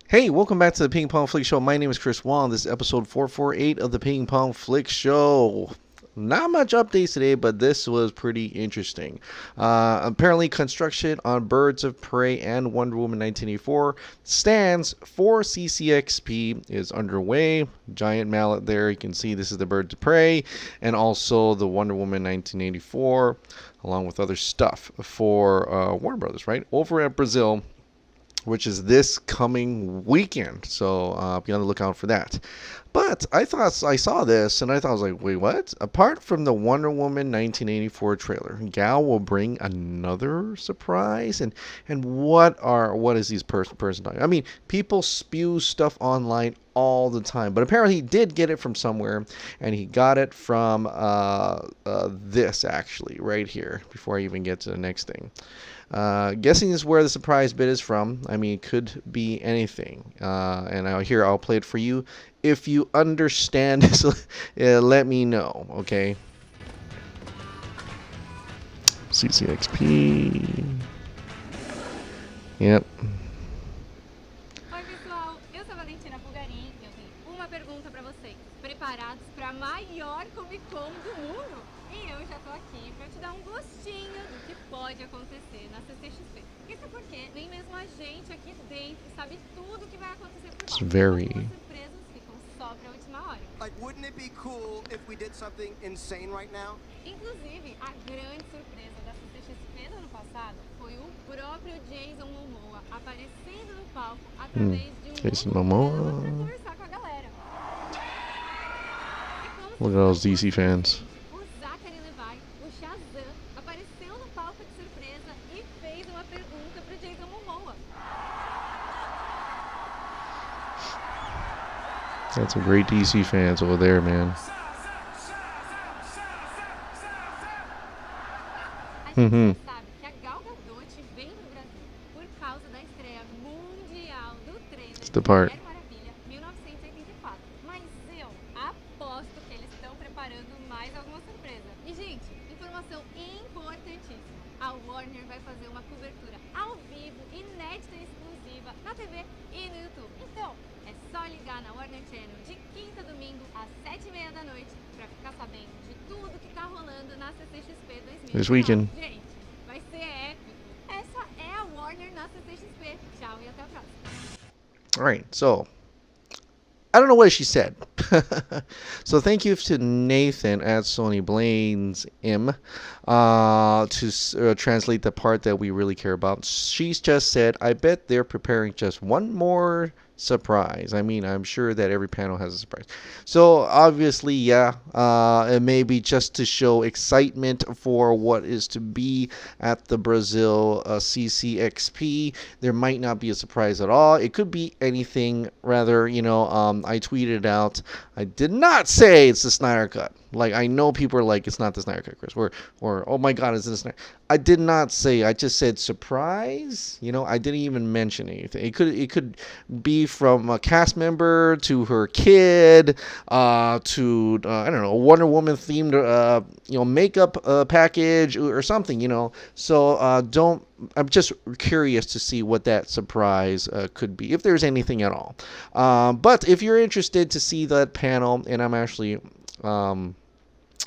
Hey, welcome back to the Ping Pong Flix Show. My name is Chris Wong. This is episode 448 of the Ping Pong Flix Show. Not much updates today, but this was pretty interesting. Apparently, construction on Birds of Prey and Wonder Woman 1984 stands for CCXP is underway. Giant mallet there. You can see this is the Birds of Prey and also the Wonder Woman 1984, along with other stuff for Warner Brothers, right? Over at Brazil, which is this coming weekend. So be on the lookout for that. But I thought I saw this and I thought I was like, wait, what? Apart from the Wonder Woman 1984 trailer, Gal will bring another surprise. And what is these person talking? I mean, people spew stuff online all the time, but apparently he did get it from somewhere, and he got it from this actually right here. Before I even get to the next thing. Guessing is where the surprise bit is from. I mean, it could be anything. And I'll play it for you. If you understand this, let me know, okay? CCXP. Yep. Oi, pessoal. Eu sou a Valentina Pulgarim e eu tenho uma pergunta pra vocês. Preparados pra maior Comic Con do mundo? E eu já tô aqui pra te dar um gostinho do que pode acontecer na CCXP. Isso porque nem mesmo a gente aqui dentro sabe tudo que vai acontecer por lá. It's very... Algumas surpresas ficam só pra última hora. Like, wouldn't it be cool if we did something insane right now? Inclusive, a grande surpresa da CCXP do ano passado foi o próprio Jason Momoa aparecendo no palco através de Jason holograma Momoa. pra conversar com a galera. Look at all those DC fans. O Shazam, apareceu no palco de surpresa e fez uma pergunta pro Jason Momoa. That's some great DC fans over there, man. A gente sabe que a Gal Gadot vem no Brasil por causa da estreia mundial do trailer the part. Mulher Maravilha 1984. Mas eu aposto que eles estão preparando mais alguma surpresa. E, gente, informação importantíssima. A Warner vai fazer uma cobertura ao vivo, inédita e exclusiva, na TV e no YouTube. Então, é só ligar na Warner Channel de quinta a domingo, às 7h30 da noite, pra ficar sabendo de tudo que tá rolando na CCXP 2019. This weekend. Gente, vai ser épico. Essa é a Warner na CCXP. Tchau e até a próxima. All right, so I don't know what she said. So thank you to Nathan at Sony Blaine's to translate the part that we really care about. She's just said, I bet they're preparing just one more surprise. I mean, I'm sure that every panel has a surprise. So obviously, yeah, it may be just to show excitement for what is to be at the Brazil CCXP. There might not be a surprise at all. It could be anything. Rather, I tweeted out, I did not say it's the Snyder Cut. Like, I know people are like, it's not the Snyder Cut, Chris. Or oh my God, it's the Snyder. I did not say. I just said surprise. I didn't even mention anything. It could be from a cast member to her kid, to I don't know, a Wonder Woman themed makeup package or something. So don't. I'm just curious to see what that surprise could be, if there's anything at all. But if you're interested to see that panel, and I'm actually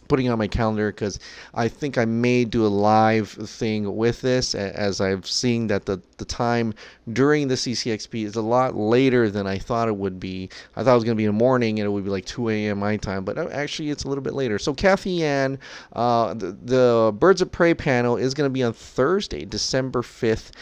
putting on my calendar because I think I may do a live thing with this, as I've seen that the time during the CCXP is a lot later than I thought it would be. I thought it was going to be in the morning and it would be like 2 a.m. my time, but actually it's a little bit later. So Kathy Ann, the Birds of Prey panel is going to be on Thursday, December 5th,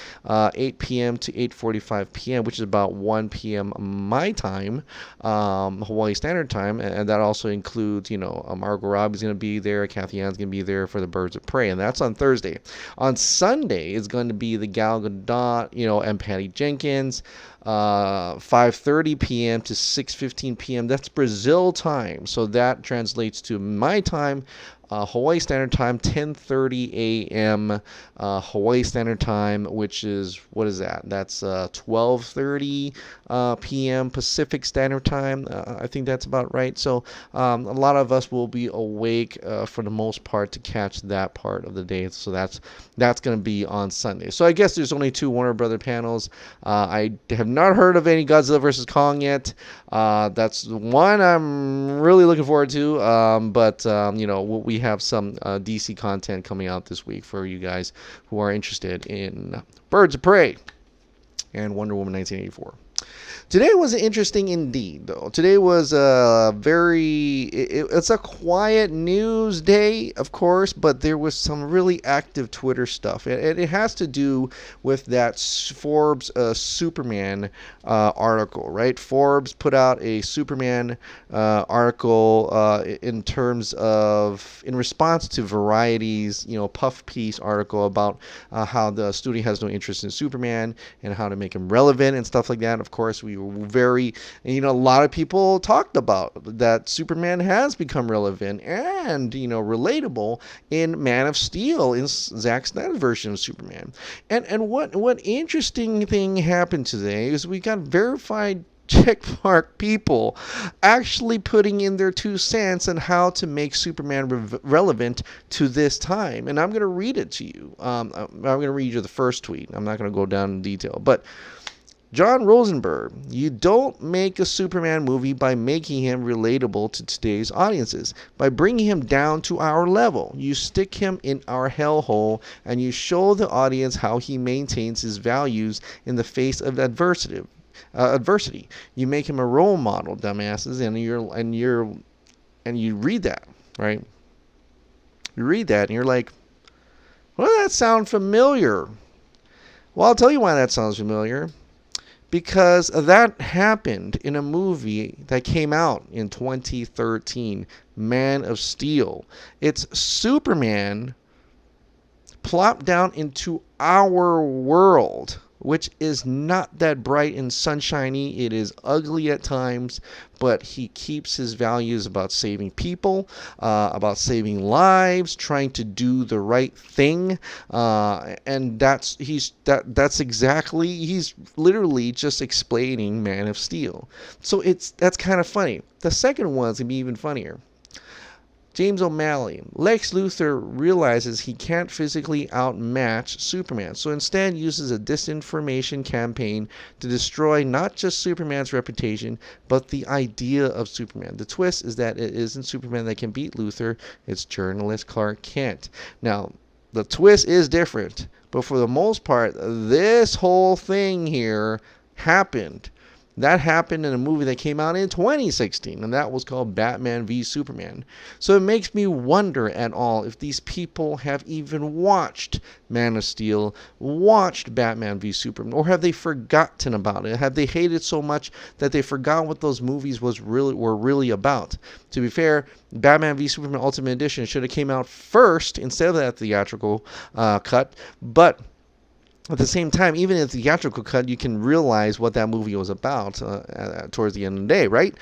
8 p.m. to 8:45 p.m., which is about 1 p.m. my time, Hawaii Standard Time, and that also includes, Margot Robbie's going to be there, Kathy Ann's going to be there for the Birds of Prey, and that's on Thursday. On Sunday is going to be the Gal Gadot, and Patty Jenkins, 5:30 p.m. to 6:15 p.m. That's Brazil time, so that translates to my time, Hawaii Standard Time, 10:30 a.m. Hawaii Standard Time, which is, what is that? That's 12:30 p.m. Pacific Standard Time. I think that's about right. So a lot of us will be awake for the most part to catch that part of the day. So that's going to be on Sunday. So I guess there's only 2 Warner Brother panels. I have not heard of any Godzilla vs. Kong yet. That's one I'm really looking forward to. But we have some DC content coming out this week for you guys who are interested in Birds of Prey and Wonder Woman 1984. Today was interesting indeed, though. Today was it's a quiet news day, of course, but there was some really active Twitter stuff. And it has to do with that Forbes Superman article, right? Forbes put out a Superman article in response to Variety's, puff piece article about how the studio has no interest in Superman and how to make him relevant and stuff like that. Of course, we were a lot of people talked about that Superman has become relevant and, relatable in Man of Steel, in Zack Snyder's version of Superman. And what interesting thing happened today is we got verified checkmark people actually putting in their 2 cents on how to make Superman relevant to this time. And I'm going to read it to you. I'm going to read you the first tweet. I'm not going to go down in detail. But John Rosenberg, you don't make a Superman movie by making him relatable to today's audiences, by bringing him down to our level. You stick him in our hellhole, and you show the audience how he maintains his values in the face of adversity. You make him a role model, dumbasses, and you read that, right? You read that, and you're like, well, that sounds familiar. Well, I'll tell you why that sounds familiar. Because that happened in a movie that came out in 2013, Man of Steel. It's Superman plopped down into our world, which is not that bright and sunshiny. It is ugly at times, but he keeps his values about saving people, about saving lives, trying to do the right thing, and he's literally just explaining Man of Steel. So that's kind of funny. The second one's gonna be even funnier. James O'Malley. Lex Luthor realizes he can't physically outmatch Superman, so instead uses a disinformation campaign to destroy not just Superman's reputation, but the idea of Superman. The twist is that it isn't Superman that can beat Luthor, it's journalist Clark Kent. Now, the twist is different, but for the most part, this whole thing here happened. That happened in a movie that came out in 2016, and that was called Batman v Superman. So it makes me wonder at all if these people have even watched Man of Steel, watched Batman v Superman, or have they forgotten about it? Have they hated so much that they forgot what those movies were really about? To be fair, Batman v Superman Ultimate Edition should have came out first instead of that theatrical cut, but at the same time, even in the theatrical cut, you can realize what that movie was about towards the end of the day, right?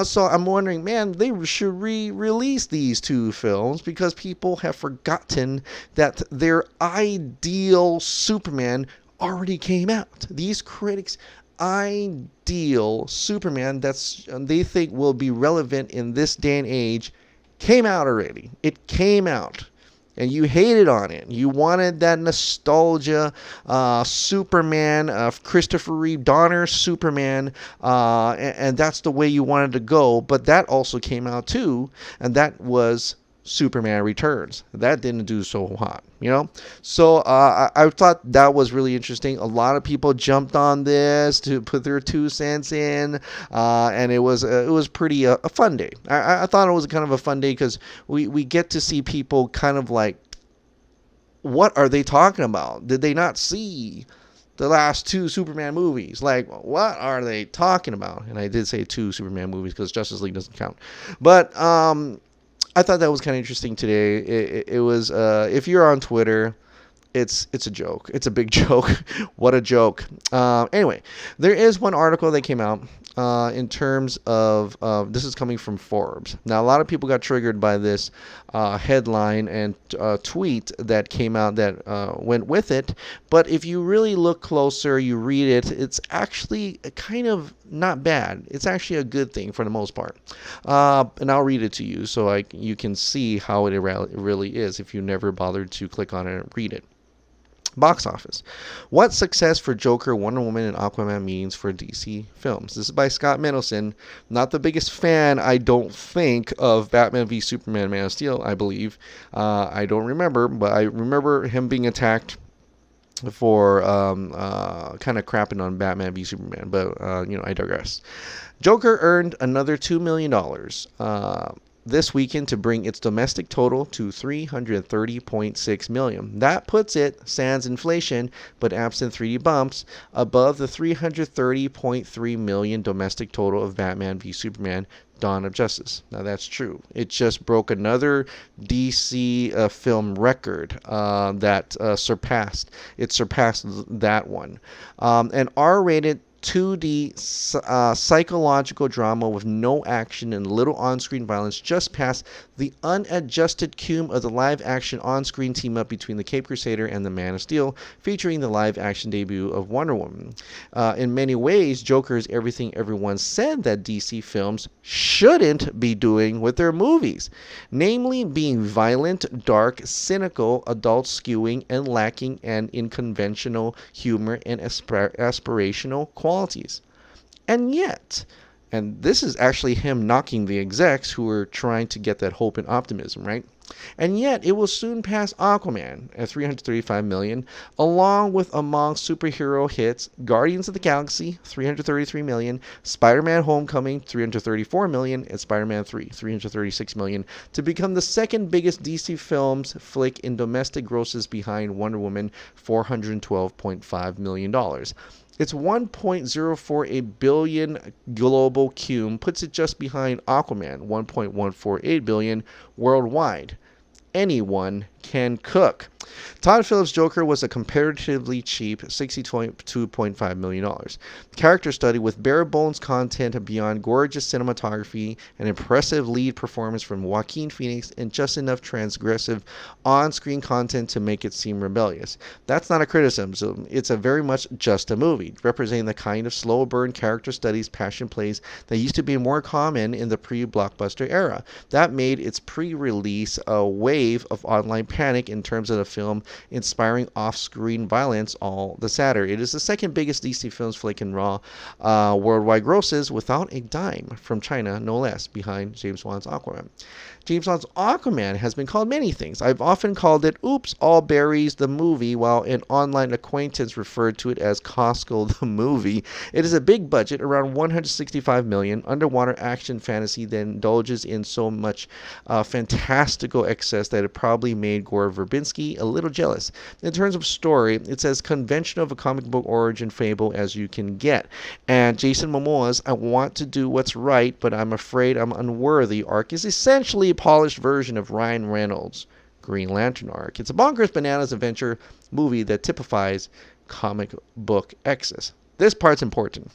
So I'm wondering, man, they should re-release these 2 films because people have forgotten that their ideal Superman already came out. These critics' ideal Superman they think will be relevant in this day and age came out already. It came out. And you hated on it. You wanted that nostalgia Superman of Christopher Reeve Donner Superman, and that's the way you wanted to go. But that also came out too, and that was Superman Returns. That didn't do so hot, So I thought that was really interesting. A lot of people jumped on this to put their 2 cents in, and it was pretty a fun day. I thought it was kind of a fun day because we get to see people kind of like, what are they talking about? Did they not see the last 2 Superman movies? Like, what are they talking about? And I did say 2 Superman movies because Justice League doesn't count. But I thought that was kind of interesting today. It was, if you're on Twitter, it's a joke. It's a big joke. What a joke. Anyway, there is one article that came out in terms of this is coming from Forbes. Now, a lot of people got triggered by this headline and tweet that came out that went with it. But if you really look closer, you read it, it's actually kind of not bad. It's actually a good thing for the most part. And I'll read it to you so you can see how it really is if you never bothered to click on it and read it. Box office. What success for Joker, Wonder Woman, and Aquaman means for DC films. This is by Scott Mendelson. Not the biggest fan, I don't think, of Batman v Superman, Man of Steel, I believe. I don't remember, but I remember him being attacked for kind of crapping on Batman v Superman. But, I digress. Joker earned another $2 million. This weekend to bring its domestic total to $330.6 million. That puts it, sans inflation, but absent 3D bumps, above the $330.3 million domestic total of Batman v Superman Dawn of Justice. Now that's true. It just broke another DC film record that surpassed that one. An R-rated 2D psychological drama with no action and little on-screen violence just passed the unadjusted cum of the live-action on-screen team-up between the Cape Crusader and the Man of Steel, featuring the live-action debut of Wonder Woman. In many ways, Joker is everything everyone said that DC films shouldn't be doing with their movies, namely being violent, dark, cynical, adult-skewing, and lacking in conventional humor and aspirational qualities. And yet, and this is actually him knocking the execs who were trying to get that hope and optimism, right? And yet, it will soon pass Aquaman at $335 million, along with among superhero hits Guardians of the Galaxy, $333 million, Spider-Man Homecoming, $334 million, and Spider-Man 3, $336 million, to become the second biggest DC Films flick in domestic grosses behind Wonder Woman, $412.5 million. Its $1.048 billion global cum puts it just behind Aquaman, $1.148 billion worldwide. Anyone can cook. Todd Phillips' Joker was a comparatively cheap $62.5 million. Character study with bare bones content beyond gorgeous cinematography, an impressive lead performance from Joaquin Phoenix, and just enough transgressive on-screen content to make it seem rebellious. That's not a criticism. It's a very much just a movie, representing the kind of slow burn character studies, passion plays that used to be more common in the pre-blockbuster era. That made its pre-release a wave of online panic in terms of the film inspiring off-screen violence all the sadder. It is the second biggest DC Films flick in raw worldwide grosses without a dime from China, no less, behind James Wan's Aquaman. James Wan's Aquaman has been called many things. I've often called it Oops, All Berries the movie, while an online acquaintance referred to it as Costco the movie. It is a big budget, around $165 million, underwater action fantasy that indulges in so much fantastical excess that it probably made Gore Verbinski a little jealous. In terms of story, it's as conventional of a comic book origin fable as you can get. And Jason Momoa's I want to do what's right, but I'm afraid I'm unworthy arc is essentially a polished version of Ryan Reynolds' Green Lantern arc. It's a bonkers bananas adventure movie that typifies comic book excess. This part's important,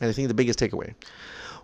and I think the biggest takeaway.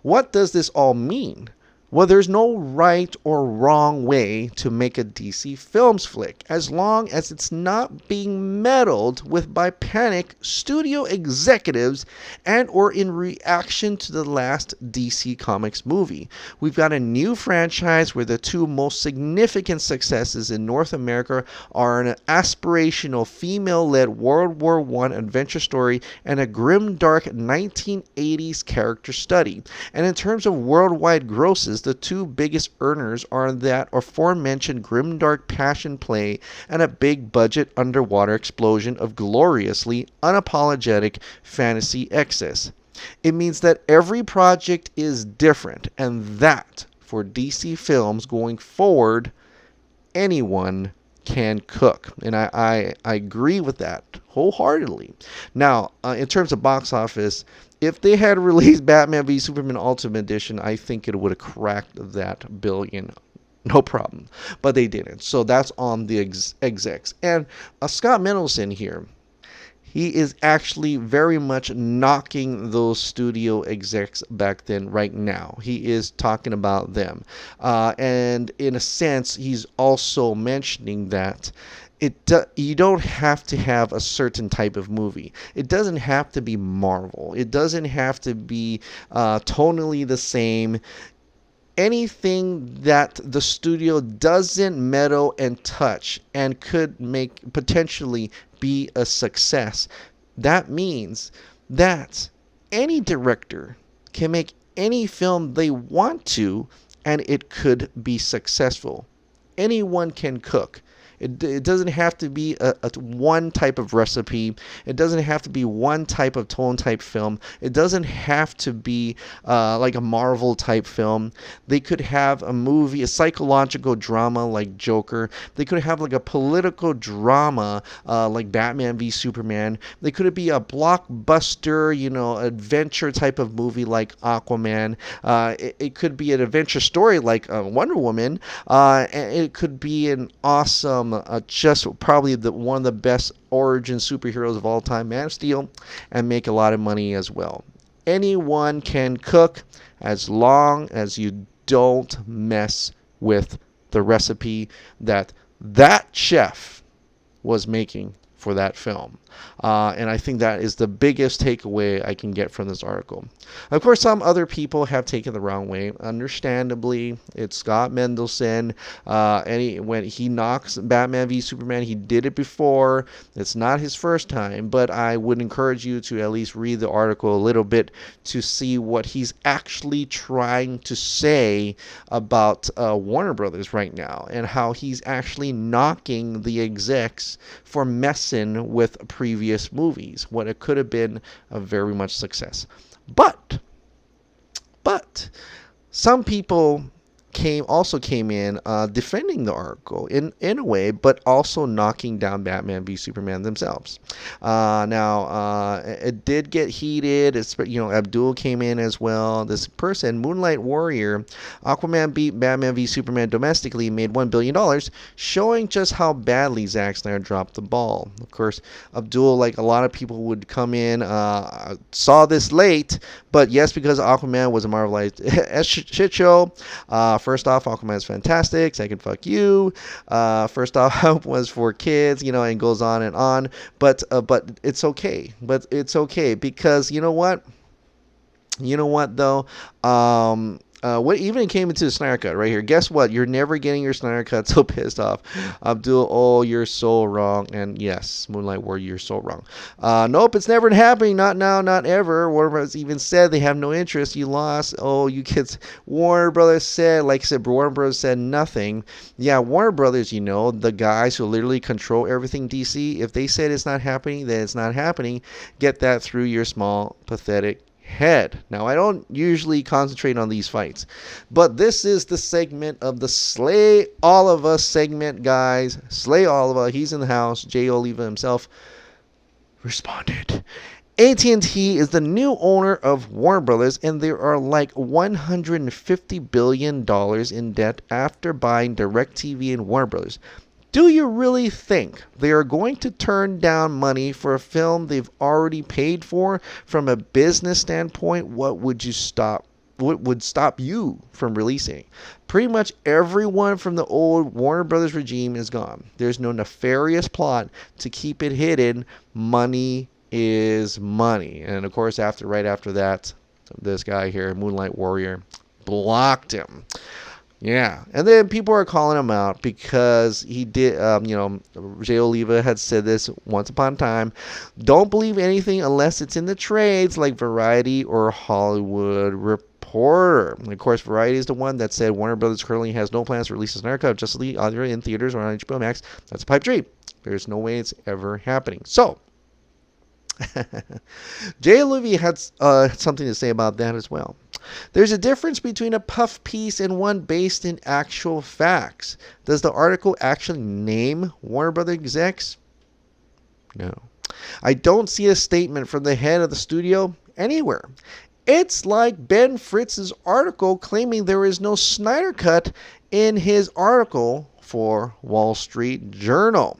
What does this all mean? Well, there's no right or wrong way to make a DC Films flick, as long as it's not being meddled with by panic studio executives and or in reaction to the last DC Comics movie. We've got a new franchise where the two most significant successes in North America are an aspirational female-led World War I adventure story and a grim-dark 1980s character study. And in terms of worldwide grosses, the two biggest earners are that aforementioned grimdark passion play and a big budget underwater explosion of gloriously unapologetic fantasy excess. It means that every project is different, and that for DC Films going forward, anyone can cook. And I agree with that wholeheartedly. Now, in terms of box office, if they had released Batman v Superman Ultimate Edition, I think it would have cracked that billion. No problem. But they didn't. So that's on the execs. And Scott Mendelson here, he is actually very much knocking those studio execs back then right now. He is talking about them. And in a sense, he's also mentioning that you don't have to have a certain type of movie. It doesn't have to be Marvel. It doesn't have to be tonally the same. Anything that the studio doesn't meddle and touch and could make potentially be a success. That means that any director can make any film they want to, and it could be successful. Anyone can cook. It doesn't have to be a one type of recipe. It doesn't have to be one type of tone type film. It doesn't have to be like a Marvel type film. They could have a movie, a psychological drama like Joker. They could have like a political drama like Batman v Superman. They could be a blockbuster, adventure type of movie like Aquaman. It could be an adventure story like Wonder Woman. And it could be an awesome just probably one of the best origin superheroes of all time, Man of Steel, and make a lot of money as well. Anyone can cook as long as you don't mess with the recipe that chef was making for that film. And I think that is the biggest takeaway I can get from this article. Of course, some other people have taken the wrong way. Understandably, it's Scott Mendelson. When he knocks Batman v Superman, he did it before. It's not his first time, but I would encourage you to at least read the article a little bit to see what he's actually trying to say about Warner Brothers right now and how he's actually knocking the execs for messing with previous movies, what it could have been a very much success. But some people came in defending the article in a way, but also knocking down Batman v Superman themselves. Now it did get heated. Abdul came in as well. This person, Moonlight Warrior, Aquaman beat Batman v Superman domestically, made $1 billion, showing just how badly Zack Snyder dropped the ball. Of course, Abdul, like a lot of people would come in, saw this late, but yes, because Aquaman was a Marvelized shit show. First off, Aquaman's fantastic. Second, fuck you. First off, was for kids, and goes on and on. But it's okay. But it's okay because you know what? You know what though? What even came into the Snyder Cut right here. Guess what? You're never getting your Snyder Cut. So pissed off. Abdul, oh, you're so wrong. And yes, Moonlight Warrior, you're so wrong. Nope, it's never happening. Not now, not ever. Warner Brothers even said they have no interest. You lost. Oh, you kids. Warner Brothers said, like I said, Warner Brothers said nothing. Yeah, Warner Brothers, the guys who literally control everything DC, if they said it's not happening, then it's not happening. Get that through your small, pathetic head. Now, I don't usually concentrate on these fights, but this is the segment of the Slay Oliva segment, guys. Slay Oliva, he's in the house. Jay Oliva himself responded. AT&T is the new owner of Warner Brothers, and they are like $150 billion in debt after buying DirecTV and Warner Brothers. Do you really think they are going to turn down money for a film they've already paid for? From a business standpoint, what would stop you from releasing? Pretty much everyone from the old Warner Brothers regime is gone. There's no nefarious plot to keep it hidden. Money is money. And of course, right after that, this guy here, Moonlight Warrior, blocked him. Yeah, and then people are calling him out because he did, Jay Oliva had said this once upon a time. Don't believe anything unless it's in the trades like Variety or Hollywood Reporter. And of course, Variety is the one that said Warner Brothers currently has no plans to release a Snyder Cut of Justice League either in theaters or on HBO Max. That's a pipe dream. There's no way it's ever happening. So, Jay Oliva had something to say about that as well. There's a difference between a puff piece and one based in actual facts. Does the article actually name Warner Brothers execs? No. I don't see a statement from the head of the studio anywhere. It's like Ben Fritz's article claiming there is no Snyder Cut in his article for Wall Street Journal.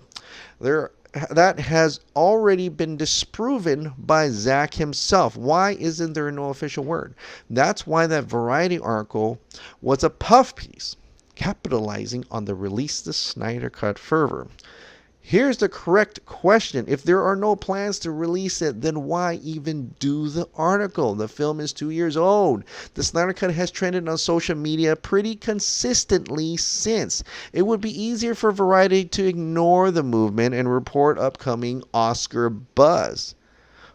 that has already been disproven by Zack himself. Why isn't there no official word? That's why that Variety article was a puff piece, capitalizing on the release the Snyder Cut fervor. Here's the correct question. If there are no plans to release it, then why even do the article? The film is 2 years old. The Snyder Cut has trended on social media pretty consistently since. It would be easier for Variety to ignore the movement and report upcoming Oscar buzz.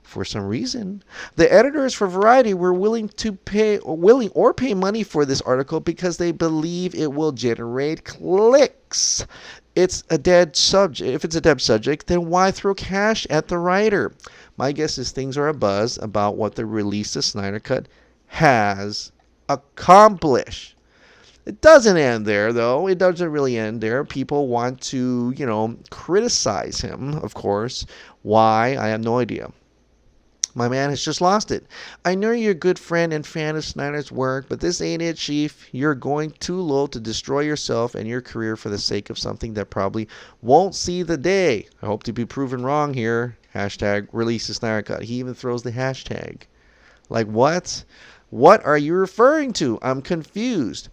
For some reason, the editors for Variety were willing or pay money for this article because they believe it will generate clicks. It's a dead subject. If it's a dead subject, then why throw cash at the writer? My guess is things are abuzz about what the release of Snyder Cut has accomplished. It doesn't end there, though. It doesn't really end there. People want to, criticize him, of course. Why? I have no idea. My man has just lost it. I know you're a good friend and fan of Snyder's work, but this ain't it, Chief. You're going too low to destroy yourself and your career for the sake of something that probably won't see the day. I hope to be proven wrong here. Hashtag release the Snyder Cut. He even throws the hashtag. Like what? What are you referring to? I'm confused.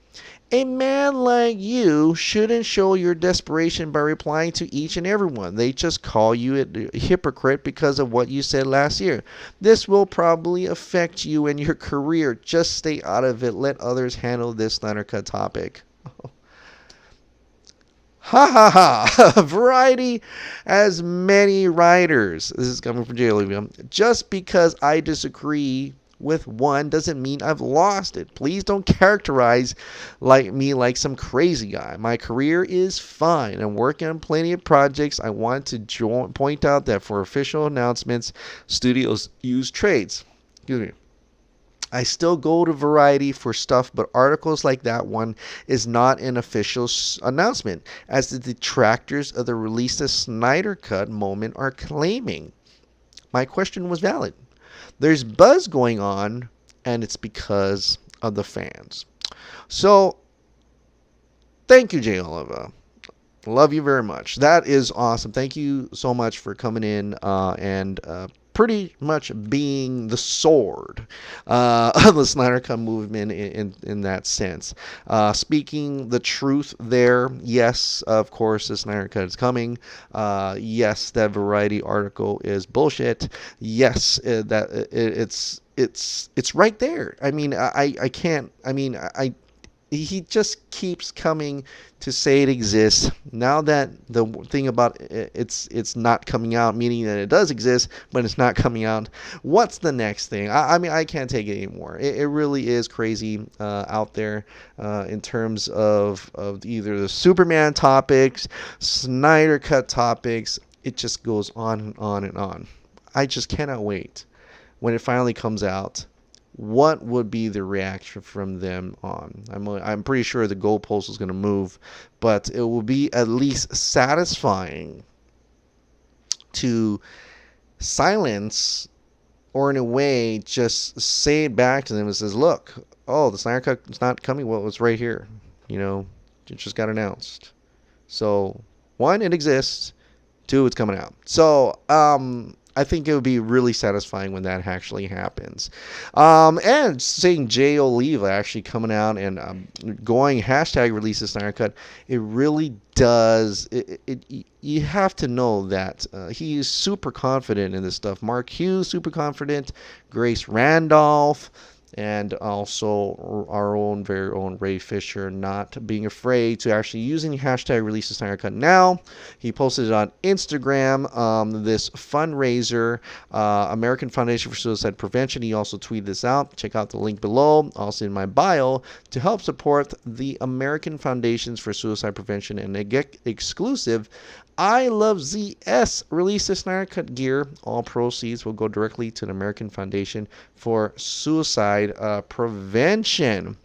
A man like you shouldn't show your desperation by replying to each and everyone. They just call you a hypocrite because of what you said last year. This will probably affect you and your career. Just stay out of it. Let others handle this Snyder Cut topic. Ha ha ha. Variety has many writers. This is coming from Oliva. Just because I disagree with one doesn't mean I've lost it. Please don't characterize me like some crazy guy. My career is fine. I'm working on plenty of projects. I want to point out that for official announcements, studios use trades. Excuse me. I still go to Variety for stuff, but articles like that one is not an official announcement, as the detractors of the release of Snyder Cut moment are claiming. My question was valid. There's buzz going on, and it's because of the fans. So, thank you, Jay Oliva. Love you very much. That is awesome. Thank you so much for coming in and pretty much being the sword of the Snyder Cut movement in that sense. Speaking the truth there, yes, of course, the Snyder Cut is coming. Yes, that Variety article is bullshit. Yes, it's right there. I mean, I can't. I mean, he just keeps coming to say it exists. Now that the thing about it's not coming out, meaning that it does exist, but it's not coming out. What's the next thing? I mean, I can't take it anymore. It really is crazy out there in terms of either the Superman topics, Snyder Cut topics. It just goes on and on and on. I just cannot wait when it finally comes out. What would be the reaction from them on? I'm pretty sure the goalpost is going to move, but it will be at least satisfying to silence, or in a way just say it back to them and says, look, the Snyder Cut is not coming. Well, it's right here. It just got announced. So 1, it exists. 2, it's coming out. So I think it would be really satisfying when that actually happens. And seeing Jay Oliva actually coming out and going hashtag release the Snyder Cut, it really does. You have to know that he is super confident in this stuff. Mark Hughes, super confident. Grace Randolph. And also our very own Ray Fisher not being afraid to actually using hashtag release the Snyder Cut now. He posted it on Instagram, this fundraiser, American Foundation for Suicide Prevention. He also tweeted this out. Check out the link below, also in my bio, to help support the American Foundations for Suicide Prevention and get exclusive I Love ZS release the Snyder Cut gear. All proceeds will go directly to the American Foundation for Suicide Prevention.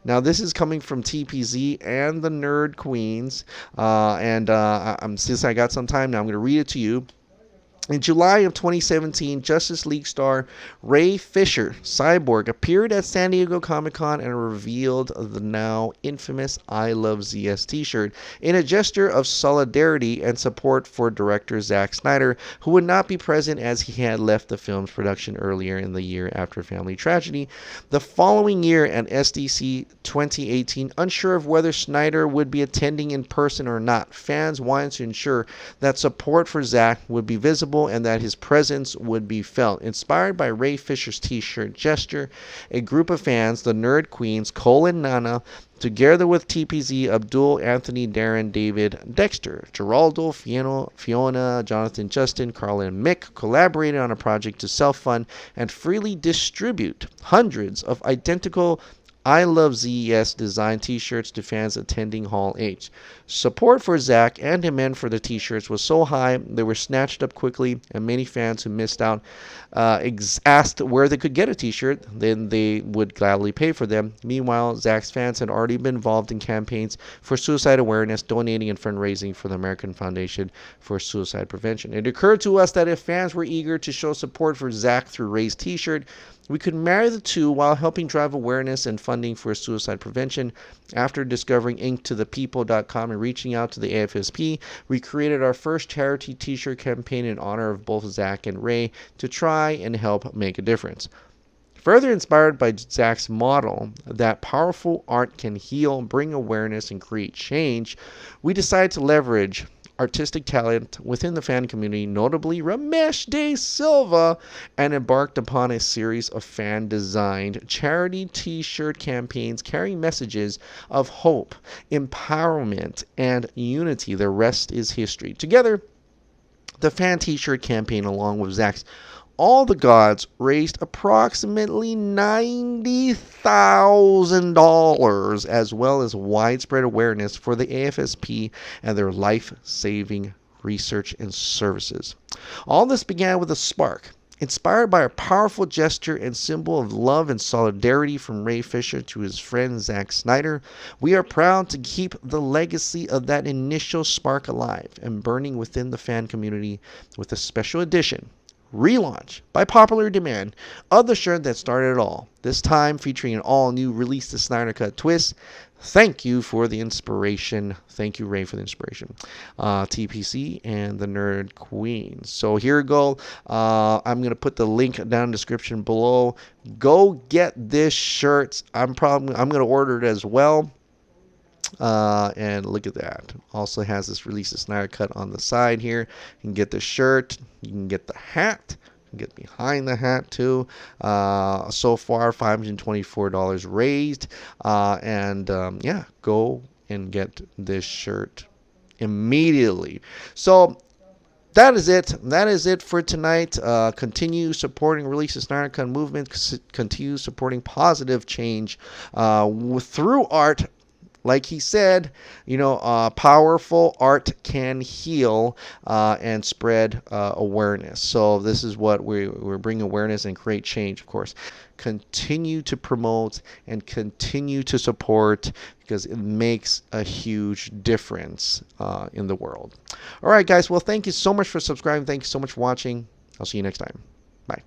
Now, this is coming from TPZ and the Nerd Queens. Since I got some time now, I'm going to read it to you. In July of 2017, Justice League star Ray Fisher, Cyborg, appeared at San Diego Comic-Con and revealed the now infamous I Love ZS t-shirt in a gesture of solidarity and support for director Zack Snyder, who would not be present as he had left the film's production earlier in the year after a family tragedy. The following year at SDC 2018, unsure of whether Snyder would be attending in person or not, fans wanted to ensure that support for Zack would be visible and that his presence would be felt. Inspired by Ray Fisher's t-shirt gesture, a group of fans, the Nerd Queens, Cole and Nana, together with TPZ, Abdul, Anthony, Darren, David, Dexter, Geraldo, Fiona, Jonathan, Justin, Carl, and Mick collaborated on a project to self-fund and freely distribute hundreds of identical I Love ZES designed t-shirts to fans attending Hall H. Support for Zack and demand for the t-shirts was so high they were snatched up quickly, and many fans who missed out asked where they could get a t-shirt. Then they would gladly pay for them. Meanwhile, Zack's fans had already been involved in campaigns for suicide awareness, donating and fundraising for the American Foundation for Suicide Prevention. It occurred to us that if fans were eager to show support for Zack through Ray's t-shirt, we could marry the two while helping drive awareness and funding for suicide prevention. After discovering inktothepeople.com and reaching out to the AFSP, we created our first charity t-shirt campaign in honor of both Zack and Ray to try and help make a difference. Further inspired by Zack's model that powerful art can heal, bring awareness, and create change, we decided to leverage artistic talent within the fan community, notably Ramesh De Silva, and embarked upon a series of fan-designed charity t-shirt campaigns carrying messages of hope, empowerment, and unity. The rest is history. Together, the fan t-shirt campaign, along with Zack's All the Gods, raised approximately $90,000, as well as widespread awareness for the AFSP and their life-saving research and services. All this began with a spark. Inspired by a powerful gesture and symbol of love and solidarity from Ray Fisher to his friend Zack Snyder, we are proud to keep the legacy of that initial spark alive and burning within the fan community with a special edition relaunch by popular demand of the shirt that started it all. This time featuring an all-new Release the Snyder Cut twist. Thank you for the inspiration. Thank you, Ray, for the inspiration. TPC and the Nerd Queen. So here we go. I'm going to put the link down in the description below. Go get this shirt. I'm going to order it as well. And look at that. Also has this Release the Snyder Cut on the side here. You can get the shirt. You can get the hat. You can get behind the hat too. So far, $524 raised. Yeah, go and get this shirt immediately. So that is it. That is it for tonight. Continue supporting Release the Snyder Cut movement. Continue supporting positive change through art. Like he said, powerful art can heal and spread awareness. So this is what we're bringing awareness and create change, of course. Continue to promote and continue to support because it makes a huge difference in the world. All right, guys. Well, thank you so much for subscribing. Thank you so much for watching. I'll see you next time. Bye.